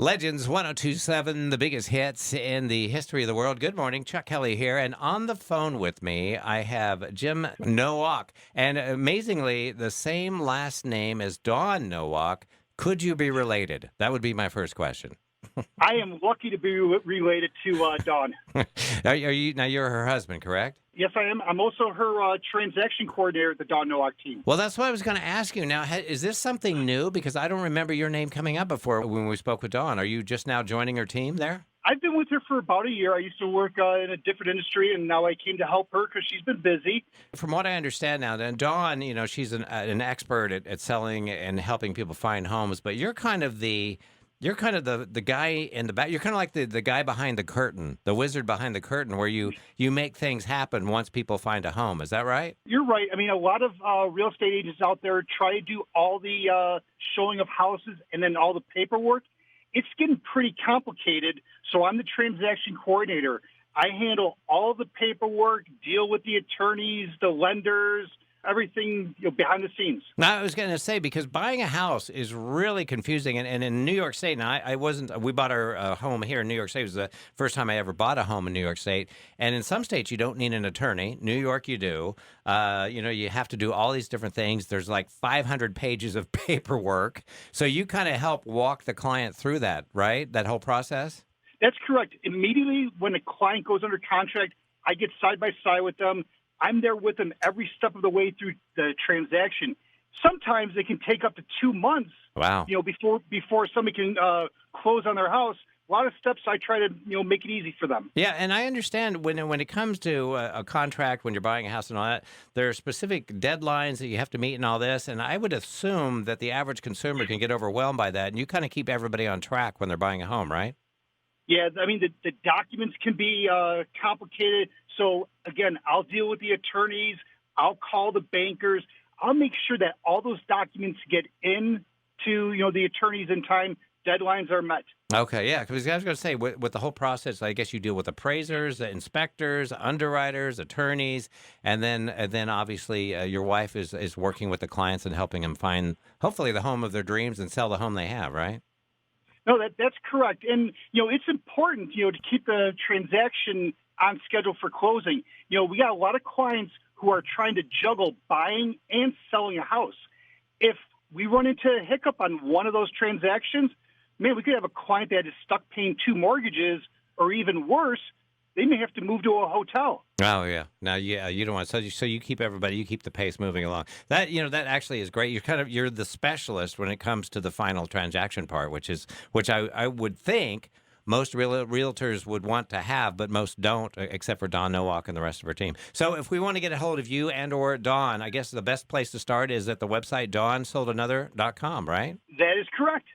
Legends 1027, the biggest hits in the history of the world. Good morning. Chuck Kelly here. And on the phone with me, I have Jim Nowak. And amazingly, the same last name as Dawn Nowak. Could you be related? That would be my first question. I am lucky to be related to Dawn. Are you now? You're her husband, correct? Yes, I am. I'm also her transaction coordinator at the Dawn Nowak team. Well, that's what I was going to ask you. Now, is this something new? Because I don't remember your name coming up before when we spoke with Dawn. Are you just now joining her team there? I've been with her for about a year. I used to work in a different industry, and now I came to help her because she's been busy. From what I understand now, then Dawn, she's an expert at selling and helping people find homes. But you're kind of the guy in the back. You're kind of like the guy behind the curtain, the wizard behind the curtain, where you make things happen once people find a home. Is that right? You're right. I mean, a lot of real estate agents out there try to do all the showing of houses and then all the paperwork. It's getting pretty complicated, so I'm the transaction coordinator. I handle all the paperwork, deal with the attorneys, the lenders, everything behind the scenes. Now, I was going to say, because buying a house is really confusing. And in New York State, now we bought our home here in New York State. It was the first time I ever bought a home in New York State. And in some states, you don't need an attorney. New York, you do. You have to do all these different things. There's like 500 pages of paperwork. So you kind of help walk the client through that, right? That whole process? That's correct. Immediately when a client goes under contract, I get side by side with them. I'm there with them every step of the way through the transaction. Sometimes it can take up to 2 months. Wow. Before somebody can close on their house. A lot of steps I try to make it easy for them. Yeah, and I understand when it comes to a contract, when you're buying a house and all that, there are specific deadlines that you have to meet and all this. And I would assume that the average consumer can get overwhelmed by that. And you kind of keep everybody on track when they're buying a home, right? Yeah, I mean, the documents can be complicated. So, again, I'll deal with the attorneys. I'll call the bankers. I'll make sure that all those documents get in to, the attorneys in time. Deadlines are met. Okay, yeah, because I was going to say, with the whole process, I guess you deal with appraisers, inspectors, underwriters, attorneys, and then obviously your wife is working with the clients and helping them find, hopefully, the home of their dreams and sell the home they have, right? No, that's correct. And, it's important, to keep the transaction on schedule for closing. We got a lot of clients who are trying to juggle buying and selling a house. If we run into a hiccup on one of those transactions, man, we could have a client that is stuck paying 2 mortgages, or even worse, they may have to move to a hotel. Oh yeah. Now, yeah, you don't want so you keep you keep the pace moving along. That that actually is great. You're the specialist when it comes to the final transaction part, which I would think most realtors would want to have, but most don't, except for Dawn Nowak and the rest of her team. So if we want to get a hold of you and or Dawn, I guess the best place to start is at the website dawnsoldanother.com, right? That is correct.